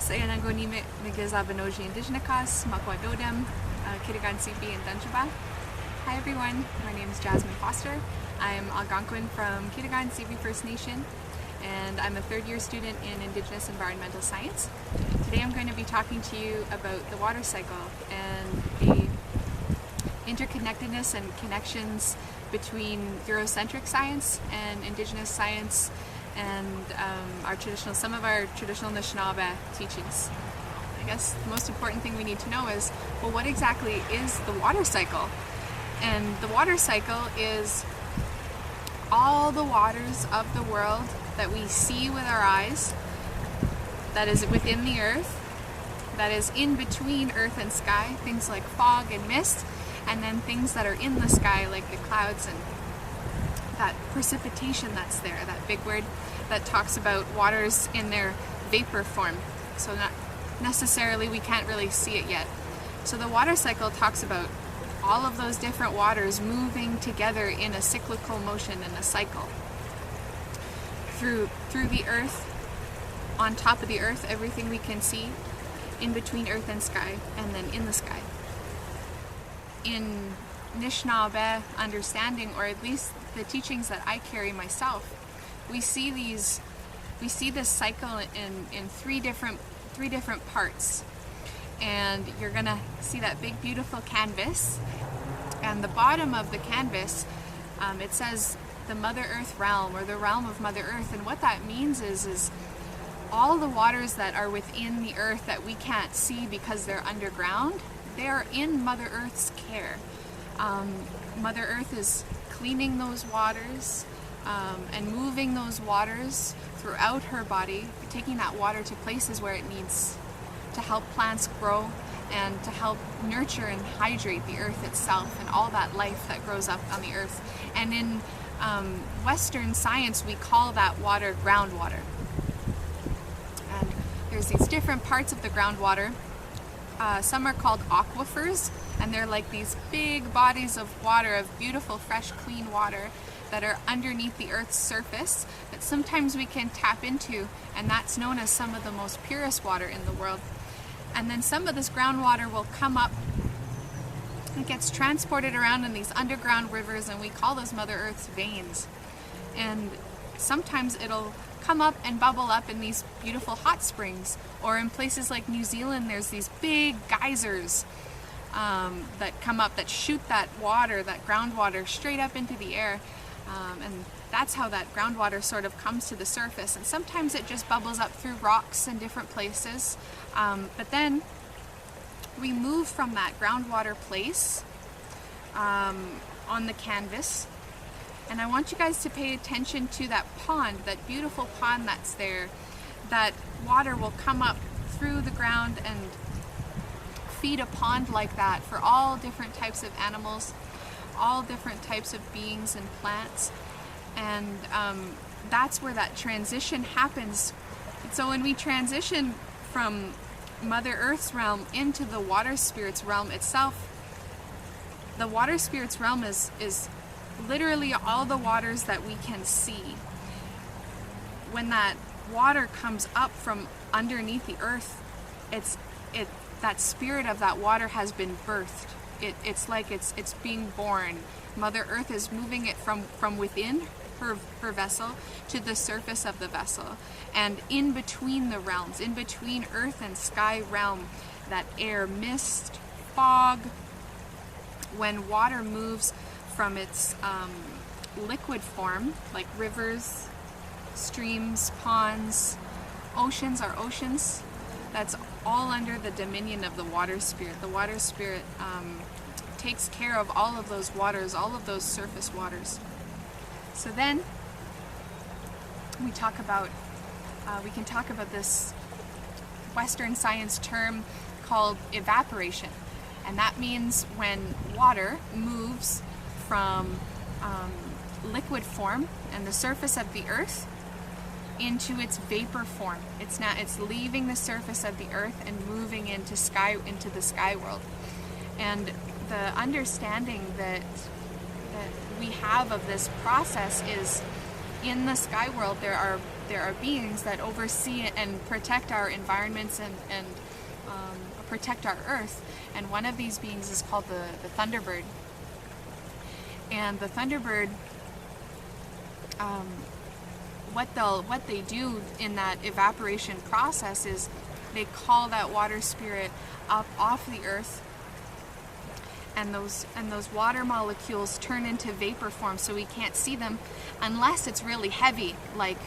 Sayanangoni Migazabanoji Indigenikas, Makwadodem, Kirigansipi, and Danchaba. Hi everyone, my name is Jasmine Foster. I'm Algonquin from Kirigansipi First Nation, and I'm a third-year student in Indigenous Environmental Science. Today I'm going to be talking to you about the water cycle and the interconnectedness and connections between Eurocentric science and Indigenous science and some of our traditional Anishinaabe teachings. I guess the most important thing we need to know is, well, what exactly is the water cycle? And the water cycle is all the waters of the world that we see with our eyes, that is within the earth, that is in between earth and sky, things like fog and mist, and then things that are in the sky like the clouds and that precipitation that's there, that big word that talks about waters in their vapor form. So not necessarily, we can't really see it yet. So the water cycle talks about all of those different waters moving together in a cyclical motion, in a cycle. Through the earth, on top of the earth, everything we can see, in between earth and sky, and then in the sky. In Anishinaabe understanding, or at least the teachings that I carry myself, we see this cycle in three different parts. And you're gonna see that big beautiful canvas, and the bottom of the canvas, it says the Mother Earth realm, or the realm of Mother Earth. And what that means is all the waters that are within the earth that we can't see because they're underground, they are in Mother Earth's care. Mother Earth is cleaning those waters and moving those waters throughout her body, taking that water to places where it needs to help plants grow and to help nurture and hydrate the earth itself and all that life that grows up on the earth. And in Western science, we call that water groundwater. And there's these different parts of the groundwater. Some are called aquifers, and they're like these big bodies of water, of beautiful, fresh, clean water that are underneath the earth's surface that sometimes we can tap into, and that's known as some of the most purest water in the world. And then some of this groundwater will come up, it gets transported around in these underground rivers, and we call those Mother Earth's veins. And sometimes it'll come up and bubble up in these beautiful hot springs, or in places like New Zealand there's these big geysers that come up that shoot that water, that groundwater, straight up into the air. And that's how that groundwater sort of comes to the surface. And sometimes it just bubbles up through rocks in different places. But then we move from that groundwater place on the canvas. And I want you guys to pay attention to that pond, that beautiful pond that's there. That water will come up through the ground and feed a pond like that for all different types of animals, all different types of beings and plants. And that's where that transition happens. So when we transition from Mother Earth's realm into the water spirit's realm itself, the water spirit's realm is literally all the waters that we can see. When that water comes up from underneath the earth, that spirit of that water has been birthed. It's like it's being born. Mother Earth is moving it from within her vessel to the surface of the vessel. And in between the realms, in between earth and sky realm, that air, mist, fog, when water moves from its liquid form, like rivers, streams, ponds, oceans are oceans, that's all under the dominion of the water spirit. The water spirit takes care of all of those waters, all of those surface waters. So then we can talk about this Western science term called evaporation. And that means when water moves from liquid form and the surface of the earth into its vapor form. It's leaving the surface of the earth and moving into the sky world. And the understanding that we have of this process is, in the sky world there are there are beings that oversee and protect our environments and protect our earth. And one of these beings is called the Thunderbird. And the Thunderbird, what they do in that evaporation process is they call that water spirit up off the earth, and those water molecules turn into vapor form, so we can't see them unless it's really heavy. Like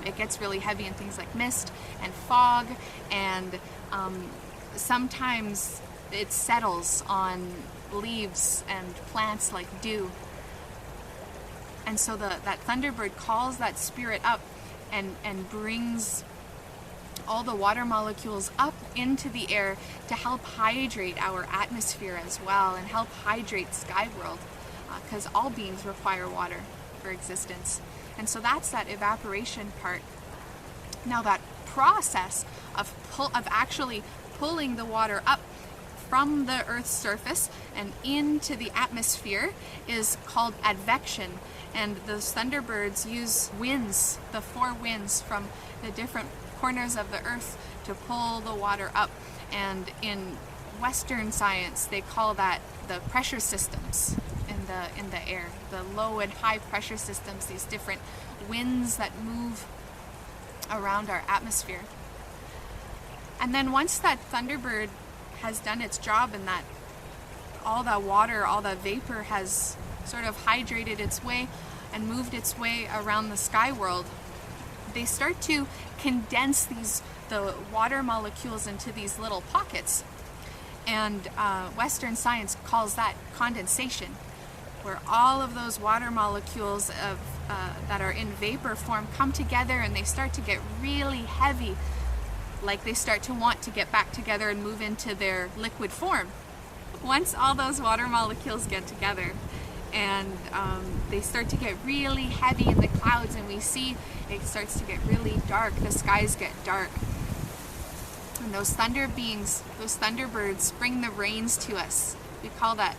it gets really heavy in things like mist and fog, and sometimes it settles on leaves and plants like dew. And so that Thunderbird calls that spirit up and brings all the water molecules up into the air to help hydrate our atmosphere as well, and help hydrate sky world, because all beings require water for existence. And so that's that evaporation part. Now that process of actually pulling the water up from the Earth's surface and into the atmosphere is called advection. And those Thunderbirds use winds, the 4 winds from the different corners of the earth, to pull the water up. And in Western science, they call that the pressure systems in the air, the low and high pressure systems, these different winds that move around our atmosphere. And then once that Thunderbird has done its job, and that all that water, all that vapor has sort of hydrated its way and moved its way around the sky world, they start to condense the water molecules into these little pockets. And Western science calls that condensation, where all of those water molecules that are in vapor form come together, and they start to get really heavy, like they start to want to get back together and move into their liquid form. Once all those water molecules get together, and they start to get really heavy in the clouds, and we see it starts to get really dark, the skies get dark. And those thunder beings, those Thunderbirds, bring the rains to us. We call that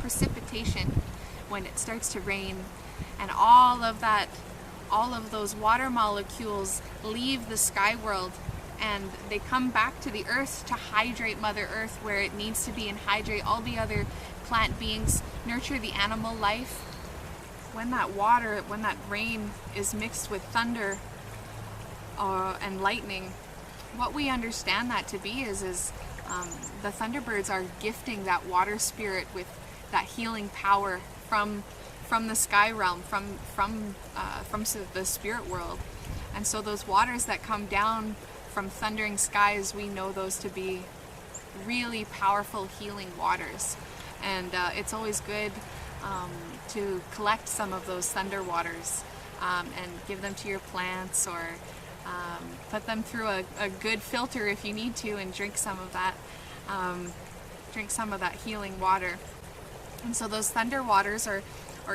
precipitation, when it starts to rain. And all of those water molecules leave the sky world, and they come back to the earth to hydrate Mother Earth where it needs to be, and hydrate all the other plant beings, nurture the animal life. When that rain is mixed with thunder and lightning, what we understand that to be is the Thunderbirds are gifting that water spirit with that healing power from the sky realm, from the spirit world. And so those waters that come down from thundering skies, we know those to be really powerful healing waters. And it's always good to collect some of those thunder waters and give them to your plants, or put them through a good filter if you need to, and drink some of that healing water. And so those thunder waters, or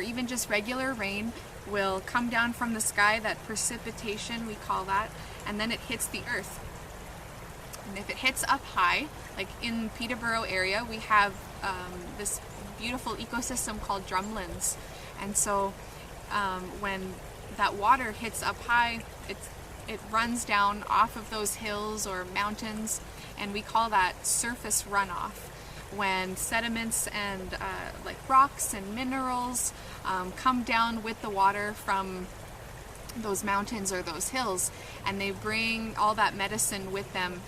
even just regular rain, will come down from the sky, that precipitation we call that, and then it hits the earth. And if it hits up high, like in Peterborough area, we have this beautiful ecosystem called drumlins. And so when that water hits up high, it runs down off of those hills or mountains, and we call that surface runoff. When sediments and like rocks and minerals come down with the water from those mountains or those hills, and they bring all that medicine with them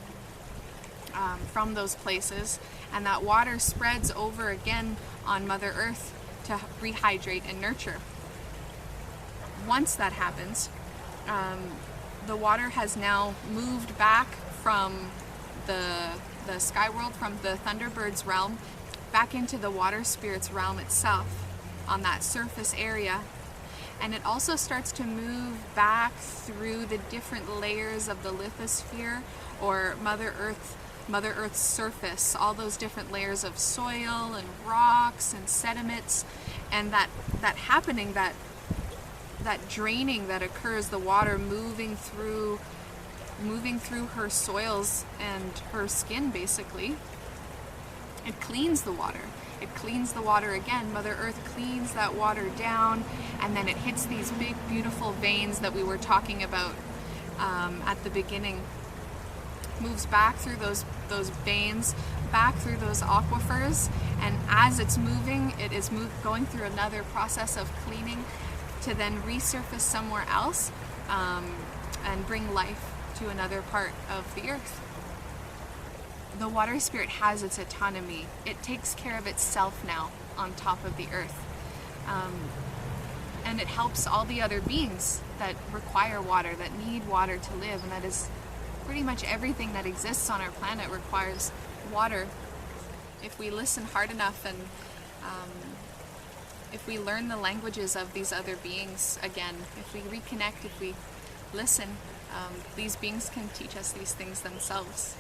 from those places, and that water spreads over again on Mother Earth to rehydrate and nurture. Once that happens, the water has now moved back from the sky world, from the Thunderbird's realm, back into the water spirit's realm itself on that surface area. And it also starts to move back through the different layers of the lithosphere, or Mother Earth's surface, all those different layers of soil and rocks and sediments, and that happening, that draining that occurs, the water moving through her soils and her skin, basically. It cleans the water. It cleans the water again. Mother Earth cleans that water down, and then it hits these big, beautiful veins that we were talking about at the beginning, moves back through those veins, back through those aquifers, and as it's moving, it is going through another process of cleaning to then resurface somewhere else and bring life to another part of the earth. The water spirit has its autonomy. It takes care of itself now on top of the earth. And it helps all the other beings that require water, that need water to live, and that is pretty much everything that exists on our planet requires water. If we listen hard enough and if we learn the languages of these other beings again, if we reconnect, if we listen, these beings can teach us these things themselves.